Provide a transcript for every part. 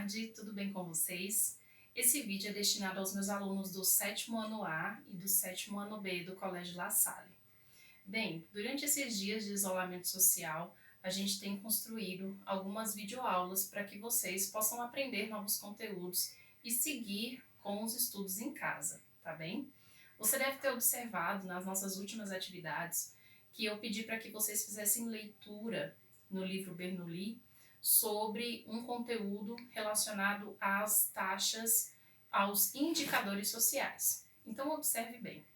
tarde, tudo bem com vocês? Esse vídeo é destinado aos meus alunos do 7º ano A e do 7º ano B do Colégio La Salle. Bem, durante esses dias de isolamento social, a gente tem construído algumas videoaulas para que vocês possam aprender novos conteúdos e seguir com os estudos em casa, tá bem? Você deve ter observado nas nossas últimas atividades que eu pedi para que vocês fizessem leitura no livro Bernoulli sobre um conteúdo relacionado às taxas, aos indicadores sociais. Então observe bem.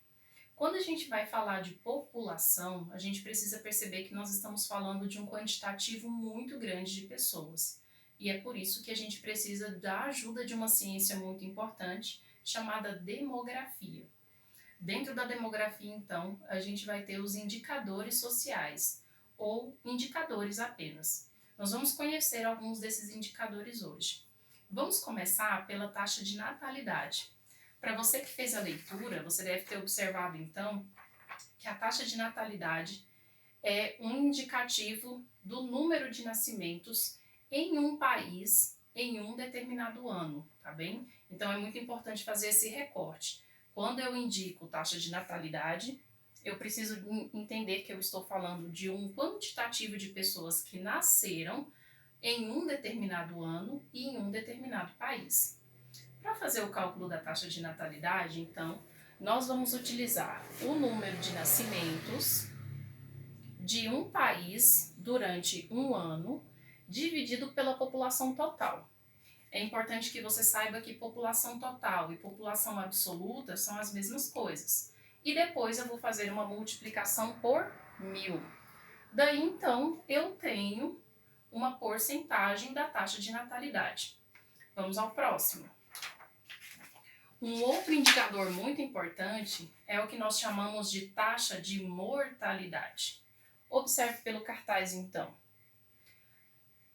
Quando a gente vai falar de população, a gente precisa perceber que nós estamos falando de um quantitativo muito grande de pessoas. E é por isso que a gente precisa da ajuda de uma ciência muito importante chamada demografia. Dentro da demografia, então, a gente vai ter os indicadores sociais, ou indicadores apenas. Nós vamos conhecer alguns desses indicadores hoje. Vamos começar pela taxa de natalidade. Para você que fez a leitura, você deve ter observado, então, que a taxa de natalidade é um indicativo do número de nascimentos em um país em um determinado ano, tá bem? Então é muito importante fazer esse recorte. Quando eu indico taxa de natalidade, eu preciso entender que eu estou falando de um quantitativo de pessoas que nasceram em um determinado ano e em um determinado país. Para fazer o cálculo da taxa de natalidade, então, nós vamos utilizar o número de nascimentos de um país durante um ano dividido pela população total. É importante que você saiba que população total e população absoluta são as mesmas coisas. E depois eu vou fazer uma multiplicação por 1000. Daí, então, eu tenho uma porcentagem da taxa de natalidade. Vamos ao próximo. Um outro indicador muito importante é o que nós chamamos de taxa de mortalidade. Observe pelo cartaz, então.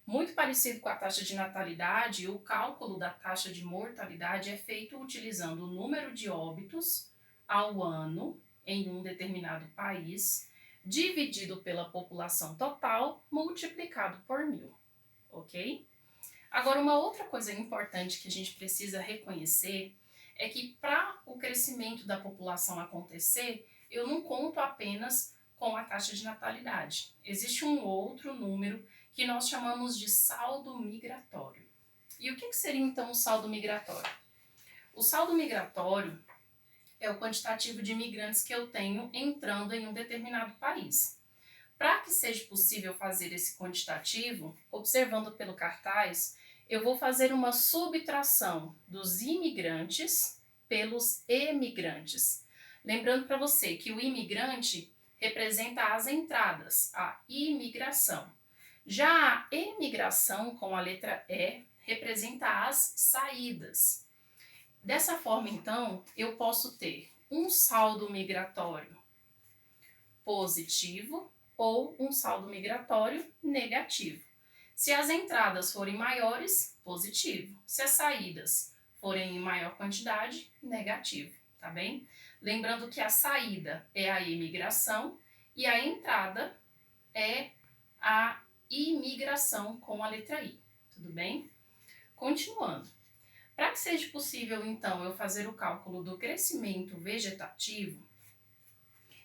Muito parecido com a taxa de natalidade, o cálculo da taxa de mortalidade é feito utilizando o número de óbitos ao ano em um determinado país, dividido pela população total, multiplicado por 1000, ok? Agora, uma outra coisa importante que a gente precisa reconhecer é que para o crescimento da população acontecer, eu não conto apenas com a taxa de natalidade. Existe um outro número que nós chamamos de saldo migratório. E o que seria então o saldo migratório? O saldo migratório é o quantitativo de imigrantes que eu tenho entrando em um determinado país. Para que seja possível fazer esse quantitativo, observando pelo cartaz, eu vou fazer uma subtração dos imigrantes pelos emigrantes. Lembrando para você que o imigrante representa as entradas, a imigração. Já a emigração, com a letra E, representa as saídas. Dessa forma, então, eu posso ter um saldo migratório positivo ou um saldo migratório negativo. Se as entradas forem maiores, positivo. Se as saídas forem em maior quantidade, negativo, tá bem? Lembrando que a saída é a imigração e a entrada é a imigração com a letra I, tudo bem? Continuando. Para que seja possível, então, eu fazer o cálculo do crescimento vegetativo,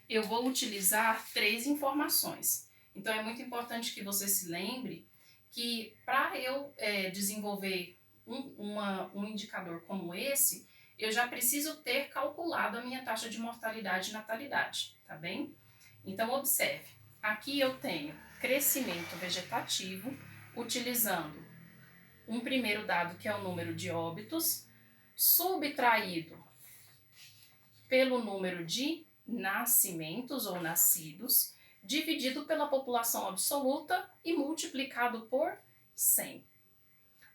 eu vou utilizar 3 informações. Então, é muito importante que você se lembre que para eu desenvolver um indicador como esse, eu já preciso ter calculado a minha taxa de mortalidade e natalidade, tá bem? Então, observe. Aqui eu tenho crescimento vegetativo, utilizando um primeiro dado que é o número de óbitos, subtraído pelo número de nascimentos ou nascidos, dividido pela população absoluta e multiplicado por 100.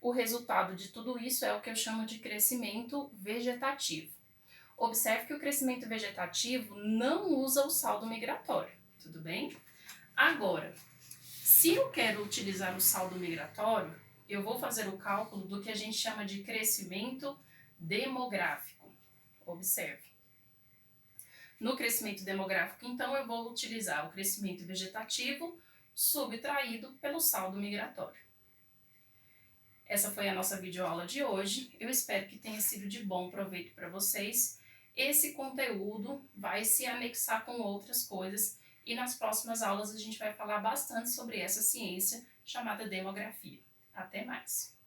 O resultado de tudo isso é o que eu chamo de crescimento vegetativo. Observe que o crescimento vegetativo não usa o saldo migratório, tudo bem? Agora, se eu quero utilizar o saldo migratório, eu vou fazer o cálculo do que a gente chama de crescimento demográfico. Observe. No crescimento demográfico, então, eu vou utilizar o crescimento vegetativo subtraído pelo saldo migratório. Essa foi a nossa videoaula de hoje. Eu espero que tenha sido de bom proveito para vocês. Esse conteúdo vai se anexar com outras coisas e nas próximas aulas a gente vai falar bastante sobre essa ciência chamada demografia. Até mais!